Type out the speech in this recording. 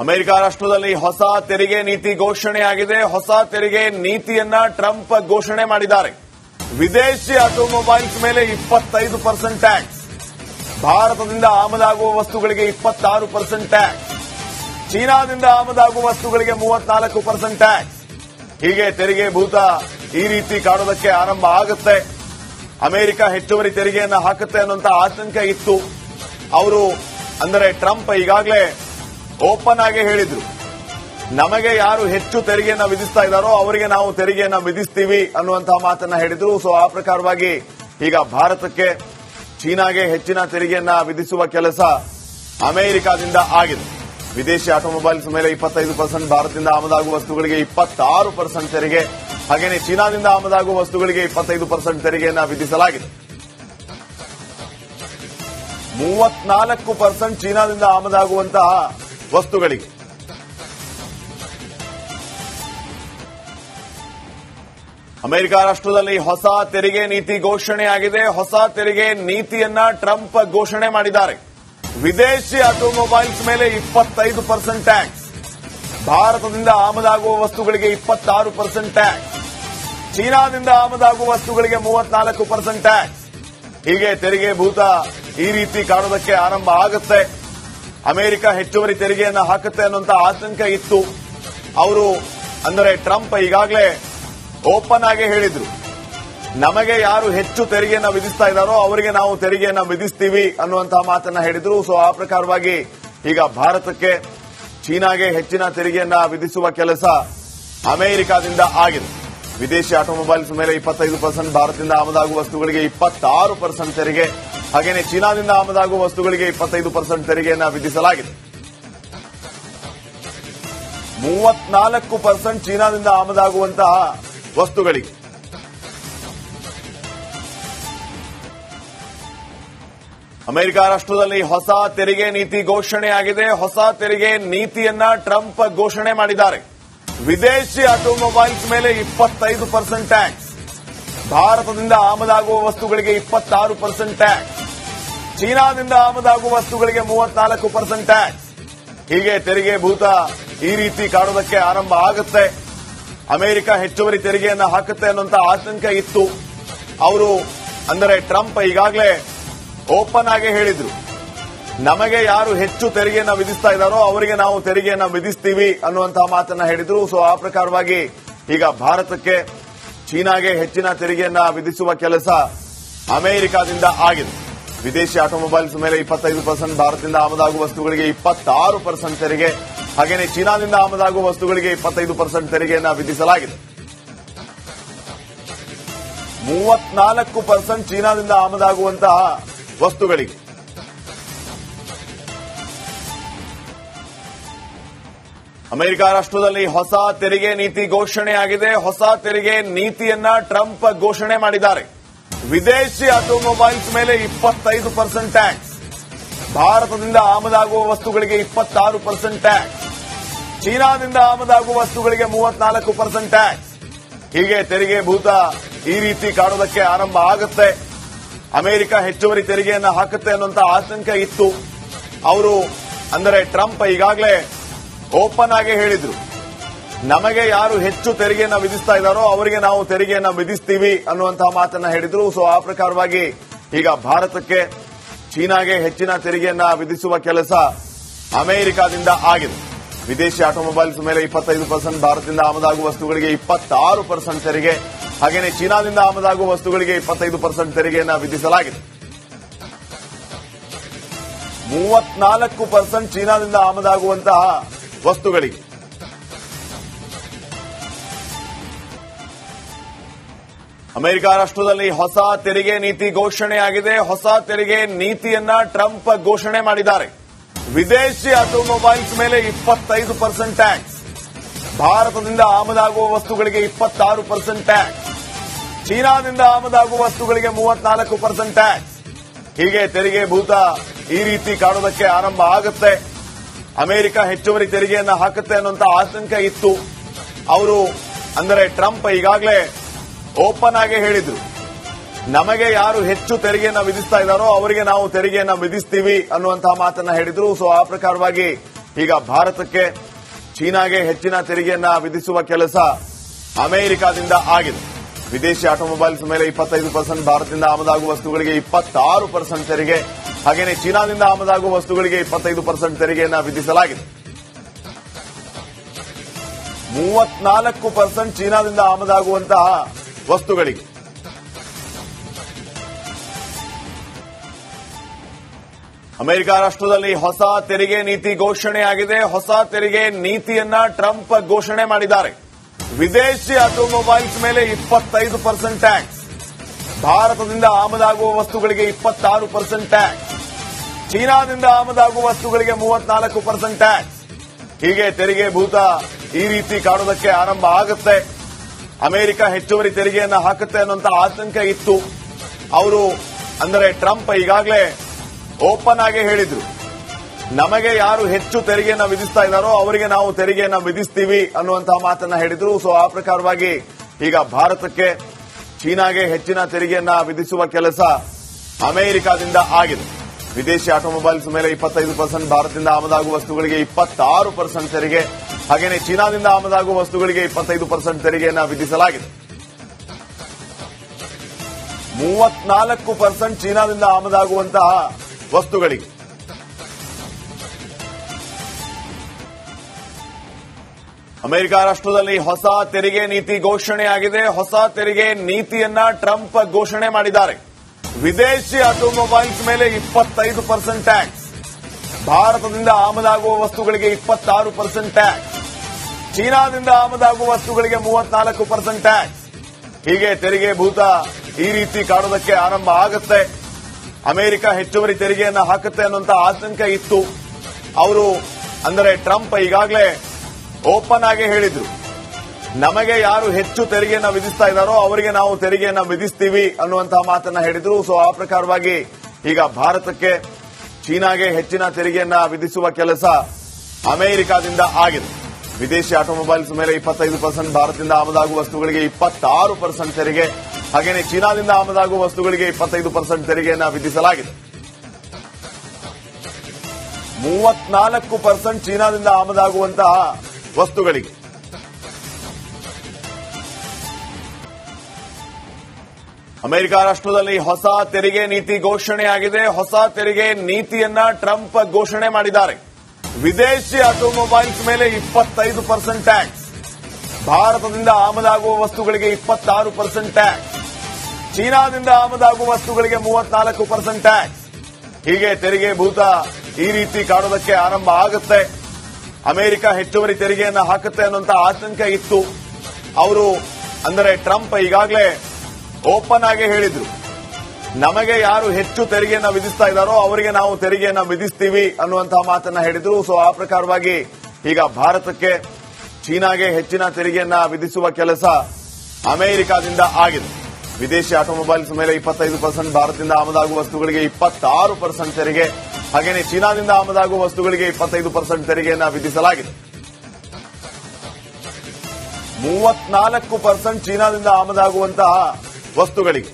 America ರಾಷ್ಟ್ರದಲ್ಲಿ ಹೊಸ ತೆರಿಗೆ ನೀತಿ ಘೋಷಣೆಯಾಗಿದೆ. ಹೊಸ ತೆರಿಗೆ ನೀತಿಯನ್ನ ಟ್ರಂಪ್ ಘೋಷಣೆ ಮಾಡಿದ್ದಾರೆ. ವಿದೇಶಿ ಆಟೋಮೊಬೈಲ್ಸ್ ಮೇಲೆ 25% ಟ್ಯಾಕ್ಸ್, ಭಾರತದಿಂದ ಆಮದಾಗುವ ವಸ್ತುಗಳಿಗೆ 26% ಟ್ಯಾಕ್ಸ್, ಚೀನಾದಿಂದ ಆಮದಾಗುವ ವಸ್ತುಗಳಿಗೆ 34% ಟ್ಯಾಕ್ಸ್. ಹೀಗೆ ತೆರಿಗೆ ಭೂತ ಈ ರೀತಿ ಕಾಣೋದಕ್ಕೆ ಆರಂಭ ಆಗುತ್ತೆ. ಅಮೆರಿಕ ಹೆಚ್ಚುವರಿ ತೆರಿಗೆಯನ್ನ ಹಾಕುತ್ತೆ ಅನ್ನುವಂತ ಆತಂಕ ಇತ್ತು. ಅವರು ಅಂದರೆ ಟ್ರಂಪ್ ಈಗಾಗಲೇ ಓಪನ್ ಆಗಿ ಹೇಳಿದ್ರು, ನಮಗೆ ಯಾರು ಹೆಚ್ಚು ತೆರಿಗೆಯನ್ನ ವಿಧಿಸ್ತಾ ಇದ್ದಾರೋ ಅವರಿಗೆ ನಾವು ತೆರಿಗೆಯನ್ನ ವಿಧಿಸ್ತೀವಿ ಅನ್ನುವಂತಹ ಮಾತನ್ನ ಹೇಳಿದ್ರು. ಸೊ ಆ ಪ್ರಕಾರವಾಗಿ ಈಗ ಭಾರತಕ್ಕೆ ಚೀನಾಗೆ ಹೆಚ್ಚಿನ ತೆರಿಗೆಯನ್ನ ವಿಧಿಸುವ ಕೆಲಸ ಅಮೆರಿಕದಿಂದ ಆಗಿದೆ. ವಿದೇಶಿ ಆಟೋಮೊಬೈಲ್ಸ್ ಮೇಲೆ 25%, ಭಾರತದಿಂದ ಆಮದಾಗುವ ವಸ್ತುಗಳಿಗೆ 26% ತೆರಿಗೆ, ಹಾಗೆಯೇ ಚೀನಾದಿಂದ ಆಮದಾಗುವ ವಸ್ತುಗಳಿಗೆ 25% ತೆರಿಗೆಯನ್ನ ವಿಧಿಸಲಾಗಿದೆ. 34% ಚೀನಾದಿಂದ ಆಮದಾಗುವಂತಹ ವಸ್ತುಗಳಿಗೆ. ಅಮೆರಿಕ ರಾಷ್ಟ್ರದಲ್ಲಿ ಹೊಸ ತೆರಿಗೆ ನೀತಿ ಘೋಷಣೆಯಾಗಿದೆ. ಹೊಸ ತೆರಿಗೆ ನೀತಿಯನ್ನ ಟ್ರಂಪ್ ಘೋಷಣೆ ಮಾಡಿದ್ದಾರೆ. ವಿದೇಶಿ ಆಟೋಮೊಬೈಲ್ಸ್ ಮೇಲೆ 25% ಟ್ಯಾಕ್ಸ್, ಭಾರತದಿಂದ ಆಮದಾಗುವ ವಸ್ತುಗಳಿಗೆ 26% ಟ್ಯಾಕ್ಸ್, ಚೀನಾದಿಂದ ಆಮದಾಗುವ ವಸ್ತುಗಳಿಗೆ 34% ಟ್ಯಾಕ್ಸ್. ಹೀಗೆ ತೆರಿಗೆ ಭೂತ ಈ ರೀತಿ ಕಾಣೋದಕ್ಕೆ ಆರಂಭ ಆಗುತ್ತೆ. ಅಮೆರಿಕ ಹೆಚ್ಚುವರಿ ತೆರಿಗೆಯನ್ನ ಹಾಕುತ್ತೆ ಅನ್ನುವಂತ ಆತಂಕ ಇತ್ತು. ಅವರು ಅಂದರೆ ಟ್ರಂಪ್ ಈಗಾಗಲೇ ಓಪನ್ ಆಗಿ ಹೇಳಿದ್ರು, ನಮಗೆ ಯಾರು ಹೆಚ್ಚು ತೆರಿಗೆಯನ್ನ ವಿಧಿಸ್ತಾ ಇದ್ದಾರೋ ಅವರಿಗೆ ನಾವು ತೆರಿಗೆಯನ್ನ ವಿಧಿಸ್ತೀವಿ ಅನ್ನುವಂತಹ ಮಾತನ್ನ ಹೇಳಿದ್ರು. ಸೊ ಆ ಪ್ರಕಾರವಾಗಿ ಈಗ ಭಾರತಕ್ಕೆ ಚೀನಾಗೆ ಹೆಚ್ಚಿನ ತೆರಿಗೆಯನ್ನ ವಿಧಿಸುವ ಕೆಲಸ ಅಮೆರಿಕದಿಂದ ಆಗಿದೆ. ವಿದೇಶಿ ಆಟೋಮೊಬೈಲ್ಸ್ ಮೇಲೆ 25%, ಭಾರತದಿಂದ ಆಮದಾಗುವ ವಸ್ತುಗಳಿಗೆ 26% ತೆರಿಗೆ, ಹಾಗೆಯೇ ಚೀನಾದಿಂದ ಆಮದಾಗುವ ವಸ್ತುಗಳಿಗೆ 25% ತೆರಿಗೆಯನ್ನ ವಿಧಿಸಲಾಗಿದೆ. 34% ಚೀನಾದಿಂದ ಆಮದಾಗುವಂತಹ ವಸ್ತುಗಳಿಗೆ. ಅಮೆರಿಕ ರಾಷ್ಟ್ರದಲ್ಲಿ ಹೊಸ ತೆರಿಗೆ ನೀತಿ ಘೋಷಣೆಯಾಗಿದೆ. ಹೊಸ ತೆರಿಗೆ ನೀತಿಯನ್ನ ಟ್ರಂಪ್ ಘೋಷಣೆ ಮಾಡಿದ್ದಾರೆ. ವಿದೇಶಿ ಆಟೋಮೊಬೈಲ್ಸ್ ಮೇಲೆ 25% ಟ್ಯಾಕ್ಸ್, ಭಾರತದಿಂದ ಆಮದಾಗುವ ವಸ್ತುಗಳಿಗೆ 26% ಟ್ಯಾಕ್ಸ್, ಚೀನಾದಿಂದ ಆಮದಾಗುವ ವಸ್ತುಗಳಿಗೆ 34% ಟ್ಯಾಕ್ಸ್. ಹೀಗೆ ತೆರಿಗೆ ಭೂತ ಈ ರೀತಿ ಕಾಣೋದಕ್ಕೆ ಆರಂಭ ಆಗುತ್ತೆ. ಅಮೆರಿಕ ಹೆಚ್ಚುವರಿ ತೆರಿಗೆಯನ್ನ ಹಾಕುತ್ತೆ ಅನ್ನುವಂತ ಆತಂಕ ಇತ್ತು. ಅವರು ಅಂದರೆ ಟ್ರಂಪ್ ಈಗಾಗಲೇ ಓಪನ್ ಆಗಿ ಹೇಳಿದ್ರು, ನಮಗೆ ಯಾರು ಹೆಚ್ಚು ತೆರಿಗೆಯನ್ನ ವಿಧಿಸ್ತಾ ಇದ್ದಾರೋ ಅವರಿಗೆ ನಾವು ತೆರಿಗೆಯನ್ನ ವಿಧಿಸ್ತೀವಿ ಅನ್ನುವಂತಹ ಮಾತನ್ನ ಹೇಳಿದ್ರು. ಸೊ ಆ ಪ್ರಕಾರವಾಗಿ ಈಗ ಭಾರತಕ್ಕೆ ಚೀನಾಗೆ ಹೆಚ್ಚಿನ ತೆರಿಗೆಯನ್ನ ವಿಧಿಸುವ ಕೆಲಸ ಅಮೆರಿಕದಿಂದ ಆಗಿದೆ. ವಿದೇಶಿ ಆಟೋಮೊಬೈಲ್ಸ್ ಮೇಲೆ 25%, ಭಾರತದಿಂದ ಆಮದಾಗುವ ವಸ್ತುಗಳಿಗೆ 26% ತೆರಿಗೆ, ಹಾಗೆಯೇ ಚೀನಾದಿಂದ ಆಮದಾಗುವ ವಸ್ತುಗಳಿಗೆ 25% ತೆರಿಗೆಯನ್ನ ವಿಧಿಸಲಾಗಿದೆ. 34% ಚೀನಾದಿಂದ ಆಮದಾಗುವಂತಹ ವಸ್ತುಗಳಿಗೆ. ಅಮೆರಿಕ ರಾಷ್ಟ್ರದಲ್ಲಿ ಹೊಸ ತೆರಿಗೆ ನೀತಿ ಘೋಷಣೆಯಾಗಿದೆ. ಹೊಸ ತೆರಿಗೆ ನೀತಿಯನ್ನ ಟ್ರಂಪ್ ಘೋಷಣೆ ಮಾಡಿದ್ದಾರೆ. ವಿದೇಶಿ ಆಟೋಮೊಬೈಲ್ಸ್ ಮೇಲೆ 25% ಟ್ಯಾಕ್ಸ್, ಭಾರತದಿಂದ ಆಮದಾಗುವ ವಸ್ತುಗಳಿಗೆ 26% ಟ್ಯಾಕ್ಸ್, ಚೀನಾದಿಂದ ಆಮದಾಗುವ ವಸ್ತುಗಳಿಗೆ 34% ಟ್ಯಾಕ್ಸ್. ಹೀಗೆ ತೆರಿಗೆ ಭೂತ ಈ ರೀತಿ ಕಾಣೋದಕ್ಕೆ ಆರಂಭ ಆಗುತ್ತೆ. ಅಮೆರಿಕ ಹೆಚ್ಚುವರಿ ತೆರಿಗೆಯನ್ನ ಹಾಕುತ್ತೆ ಅನ್ನುವಂತ ಆತಂಕ ಇತ್ತು. ಅವರು ಅಂದರೆ ಟ್ರಂಪ್ ಈಗಾಗಲೇ ಓಪನ್ ಆಗಿ ಹೇಳಿದ್ರು, ನಮಗೆ ಯಾರು ಹೆಚ್ಚು ತೆರಿಗೆಯನ್ನ ವಿಧಿಸ್ತಾ ಇದ್ದಾರೋ ಅವರಿಗೆ ನಾವು ತೆರಿಗೆಯನ್ನ ವಿಧಿಸ್ತೀವಿ ಅನ್ನುವಂತಹ ಮಾತನ್ನ ಹೇಳಿದ್ರು. ಸೊ ಆ ಪ್ರಕಾರವಾಗಿ ಈಗ ಭಾರತಕ್ಕೆ ಚೀನಾಗೆ ಹೆಚ್ಚಿನ ತೆರಿಗೆಯನ್ನ ವಿಧಿಸುವ ಕೆಲಸ ಅಮೆರಿಕದಿಂದ ಆಗಿದೆ. ವಿದೇಶಿ ಆಟೋಮೊಬೈಲ್ಸ್ ಮೇಲೆ 25%, ಭಾರತದಿಂದ ಆಮದಾಗುವ ವಸ್ತುಗಳಿಗೆ 26% ತೆರಿಗೆ, ಹಾಗೆಯೇ ಚೀನಾದಿಂದ ಆಮದಾಗುವ ವಸ್ತುಗಳಿಗೆ 25% ತೆರಿಗೆಯನ್ನ ವಿಧಿಸಲಾಗಿದೆ. 34% ಚೀನಾದಿಂದ ಆಮದಾಗುವಂತಹ ವಸ್ತುಗಳಿಗೆ. ಅಮೆರಿಕ ರಾಷ್ಟ್ರದಲ್ಲಿ ಹೊಸ ತೆರಿಗೆ ನೀತಿ ಘೋಷಣೆಯಾಗಿದೆ. ಹೊಸ ತೆರಿಗೆ ನೀತಿಯನ್ನ ಟ್ರಂಪ್ ಘೋಷಣೆ ಮಾಡಿದ್ದಾರೆ. ವಿದೇಶಿ ಆಟೋಮೊಬೈಲ್ಸ್ ಮೇಲೆ 25% ಟ್ಯಾಕ್ಸ್, ಭಾರತದಿಂದ ಆಮದಾಗುವ ವಸ್ತುಗಳಿಗೆ 26% ಟ್ಯಾಕ್ಸ್, ಚೀನಾದಿಂದ ಆಮದಾಗುವ ವಸ್ತುಗಳಿಗೆ 34% ಟ್ಯಾಕ್ಸ್. ಹೀಗೆ ತೆರಿಗೆ ಭೂತ ಈ ರೀತಿ ಕಾಣೋದಕ್ಕೆ ಆರಂಭ ಆಗುತ್ತೆ. ಅಮೆರಿಕ ಹೆಚ್ಚುವರಿ ತೆರಿಗೆಯನ್ನ ಹಾಕುತ್ತೆ ಅನ್ನುವಂತ ಆತಂಕ ಇತ್ತು. ಅವರು ಅಂದರೆ ಟ್ರಂಪ್ ಈಗಾಗಲೇ ಓಪನ್ ಆಗಿ ಹೇಳಿದ್ರು, ನಮಗೆ ಯಾರು ಹೆಚ್ಚು ತೆರಿಗೆಯನ್ನ ವಿಧಿಸ್ತಾ ಇದ್ದಾರೋ ಅವರಿಗೆ ನಾವು ತೆರಿಗೆಯನ್ನ ವಿಧಿಸ್ತೀವಿ ಅನ್ನುವಂತಹ ಮಾತನ್ನ ಹೇಳಿದ್ರು. ಸೊ ಆ ಪ್ರಕಾರವಾಗಿ ಈಗ ಭಾರತಕ್ಕೆ ಚೀನಾಗೆ ಹೆಚ್ಚಿನ ತೆರಿಗೆಯನ್ನ ವಿಧಿಸುವ ಕೆಲಸ ಅಮೆರಿಕದಿಂದ ಆಗಿದೆ. ವಿದೇಶಿ ಆಟೋಮೊಬೈಲ್ಸ್ ಮೇಲೆ 25%, ಭಾರತದಿಂದ ಆಮದಾಗುವ ವಸ್ತುಗಳಿಗೆ 26% ತೆರಿಗೆ, ಹಾಗೆಯೇ ಚೀನಾದಿಂದ ಆಮದಾಗುವ ವಸ್ತುಗಳಿಗೆ 25% ತೆರಿಗೆಯನ್ನ ವಿಧಿಸಲಾಗಿದೆ. 34% ಚೀನಾದಿಂದ ಆಮದಾಗುವಂತಹ ವಸ್ತುಗಳಿಗೆ. ಅಮೆರಿಕ ರಾಷ್ಟ್ರದಲ್ಲಿ ಹೊಸ ತೆರಿಗೆ ನೀತಿ ಘೋಷಣೆಯಾಗಿದೆ. ಹೊಸ ತೆರಿಗೆ ನೀತಿಯನ್ನ ಟ್ರಂಪ್ ಘೋಷಣೆ ಮಾಡಿದ್ದಾರೆ. ವಿದೇಶಿ ಆಟೋಮೊಬೈಲ್ಸ್ ಮೇಲೆ 25% ಟ್ಯಾಕ್ಸ್, ಭಾರತದಿಂದ ಆಮದಾಗುವ ವಸ್ತುಗಳಿಗೆ 26% ಟ್ಯಾಕ್ಸ್, ಚೀನಾದಿಂದ ಆಮದಾಗುವ ವಸ್ತುಗಳಿಗೆ 34% ಟ್ಯಾಕ್ಸ್. ಹೀಗೆ ತೆರಿಗೆ ಭೂತ ಈ ರೀತಿ ಕಾಣೋದಕ್ಕೆ ಆರಂಭ ಆಗುತ್ತೆ. ಅಮೆರಿಕ ಹೆಚ್ಚುವರಿ ತೆರಿಗೆಯನ್ನ ಹಾಕುತ್ತೆ ಅನ್ನುವಂತ ಆತಂಕ ಇತ್ತು. ಅವರು ಅಂದರೆ ಟ್ರಂಪ್ ಈಗಾಗಲೇ ಓಪನ್ ಆಗಿ ಹೇಳಿದ್ರು, ನಮಗೆ ಯಾರು ಹೆಚ್ಚು ತೆರಿಗೆಯನ್ನ ವಿಧಿಸ್ತಾ ಇದ್ದಾರೋ ಅವರಿಗೆ ನಾವು ತೆರಿಗೆಯನ್ನ ವಿಧಿಸ್ತೀವಿ ಅನ್ನುವಂತಹ ಮಾತನ್ನ ಹೇಳಿದ್ರು. ಸೊ ಆ ಪ್ರಕಾರವಾಗಿ ಈಗ ಭಾರತಕ್ಕೆ ಚೀನಾಗೆ ಹೆಚ್ಚಿನ ತೆರಿಗೆಯನ್ನ ವಿಧಿಸುವ ಕೆಲಸ ಅಮೆರಿಕದಿಂದ ಆಗಿದೆ. ವಿದೇಶಿ ಆಟೋಮೊಬೈಲ್ಸ್ ಮೇಲೆ 25%, ಭಾರತದಿಂದ ಆಮದಾಗುವ ವಸ್ತುಗಳಿಗೆ 26% ತೆರಿಗೆ, ಹಾಗೆಯೇ ಚೀನಾದಿಂದ ಆಮದಾಗುವ ವಸ್ತುಗಳಿಗೆ 25% ತೆರಿಗೆಯನ್ನ ವಿಧಿಸಲಾಗಿದೆ. 34% ಚೀನಾದಿಂದ ಆಮದಾಗುವಂತಹ ವಸ್ತುಗಳಿಗೆ. ಅಮೆರಿಕ ರಾಷ್ಟ್ರದಲ್ಲಿ ಹೊಸ ತೆರಿಗೆ ನೀತಿ ಘೋಷಣೆಯಾಗಿದೆ. ಹೊಸ ತೆರಿಗೆ ನೀತಿಯನ್ನ ಟ್ರಂಪ್ ಘೋಷಣೆ ಮಾಡಿದ್ದಾರೆ. ವಿದೇಶಿ ಆಟೋಮೊಬೈಲ್ಸ್ ಮೇಲೆ 25% ಟ್ಯಾಕ್ಸ್, ಭಾರತದಿಂದ ಆಮದಾಗುವ ವಸ್ತುಗಳಿಗೆ 26% ಟ್ಯಾಕ್ಸ್, ಚೀನಾದಿಂದ ಆಮದಾಗುವ ವಸ್ತುಗಳಿಗೆ 34% ಟ್ಯಾಕ್ಸ್. ಹೀಗೆ ತೆರಿಗೆ ಭೂತ ಈ ರೀತಿ ಕಾಣೋದಕ್ಕೆ ಆರಂಭ ಆಗುತ್ತೆ. ಅಮೆರಿಕ ಹೆಚ್ಚುವರಿ ತೆರಿಗೆಯನ್ನ ಹಾಕುತ್ತೆ ಅನ್ನುವಂತ ಆತಂಕ ಇತ್ತು. ಅವರು ಅಂದರೆ ಟ್ರಂಪ್ ಈಗಾಗಲೇ ಓಪನ್ ಆಗಿ ಹೇಳಿದ್ರು, ನಮಗೆ ಯಾರು ಹೆಚ್ಚು ತೆರಿಗೆಯನ್ನ ವಿಧಿಸ್ತಾ ಇದ್ದಾರೋ ಅವರಿಗೆ ನಾವು ತೆರಿಗೆಯನ್ನ ವಿಧಿಸ್ತೀವಿ ಅನ್ನುವಂತಹ ಮಾತನ್ನ ಹೇಳಿದ್ರು. ಸೊ ಆ ಪ್ರಕಾರವಾಗಿ ಈಗ ಭಾರತಕ್ಕೆ ಚೀನಾಗೆ ಹೆಚ್ಚಿನ ತೆರಿಗೆಯನ್ನ ವಿಧಿಸುವ ಕೆಲಸ ಅಮೆರಿಕದಿಂದ ಆಗಿದೆ. ವಿದೇಶಿ ಆಟೋಮೊಬೈಲ್ಸ್ ಮೇಲೆ 25%, ಭಾರತದಿಂದ ಆಮದಾಗುವ ವಸ್ತುಗಳಿಗೆ 26% ತೆರಿಗೆ, ಹಾಗೆಯೇ ಚೀನಾದಿಂದ ಆಮದಾಗುವ ವಸ್ತುಗಳಿಗೆ 25% ತೆರಿಗೆಯನ್ನ ವಿಧಿಸಲಾಗಿದೆ. 34% ಚೀನಾದಿಂದ ಆಮದಾಗುವಂತಹ ವಸ್ತುಗಳಿಗೆ. ಅಮೆರಿಕ ರಾಷ್ಟ್ರದಲ್ಲಿ ಹೊಸ ತೆರಿಗೆ ನೀತಿ ಘೋಷಣೆಯಾಗಿದೆ. ಹೊಸ ತೆರಿಗೆ ನೀತಿಯನ್ನ ಟ್ರಂಪ್ ಘೋಷಣೆ ಮಾಡಿದ್ದಾರೆ. ವಿದೇಶಿ ಆಟೋಮೊಬೈಲ್ಸ್ ಮೇಲೆ 25% ಟ್ಯಾಕ್ಸ್, ಭಾರತದಿಂದ ಆಮದಾಗುವ ವಸ್ತುಗಳಿಗೆ 26% ಟ್ಯಾಕ್ಸ್, ಚೀನಾದಿಂದ ಆಮದಾಗುವ ವಸ್ತುಗಳಿಗೆ 34% ಟ್ಯಾಕ್ಸ್. ಹೀಗೆ ತೆರಿಗೆ ಭೂತ ಈ ರೀತಿ ಕಾಣೋದಕ್ಕೆ ಆರಂಭ ಆಗುತ್ತೆ. ಅಮೆರಿಕ ಹೆಚ್ಚುವರಿ ತೆರಿಗೆಯನ್ನ ಹಾಕುತ್ತೆ ಅನ್ನುವಂತ ಆತಂಕ ಇತ್ತು. ಅವರು ಅಂದರೆ ಟ್ರಂಪ್ ಈಗಾಗಲೇ ಓಪನ್ ಆಗಿ ಹೇಳಿದ್ರು, ನಮಗೆ ಯಾರು ಹೆಚ್ಚು ತೆರಿಗೆಯನ್ನ ವಿಧಿಸ್ತಾ ಇದ್ದಾರೋ ಅವರಿಗೆ ನಾವು ತೆರಿಗೆಯನ್ನ ವಿಧಿಸ್ತೀವಿ ಅನ್ನುವಂತಹ ಮಾತನ್ನ ಹೇಳಿದ್ರು. ಸೊ ಆ ಪ್ರಕಾರವಾಗಿ ಈಗ ಭಾರತಕ್ಕೆ ಚೀನಾಗೆ ಹೆಚ್ಚಿನ ತೆರಿಗೆಯನ್ನ ವಿಧಿಸುವ ಕೆಲಸ ಅಮೆರಿಕದಿಂದ ಆಗಿದೆ. ವಿದೇಶಿ ಆಟೋಮೊಬೈಲ್ಸ್ ಮೇಲೆ 25%, ಭಾರತದಿಂದ ಆಮದಾಗುವ ವಸ್ತುಗಳಿಗೆ 26% ತೆರಿಗೆ, ಹಾಗೆಯೇ ಚೀನಾದಿಂದ ಆಮದಾಗುವ ವಸ್ತುಗಳಿಗೆ 25% ತೆರಿಗೆಯನ್ನ ವಿಧಿಸಲಾಗಿದೆ. 34% ಚೀನಾದಿಂದ ಆಮದಾಗುವಂತಹ ವಸ್ತುಗಳಿಗೆ.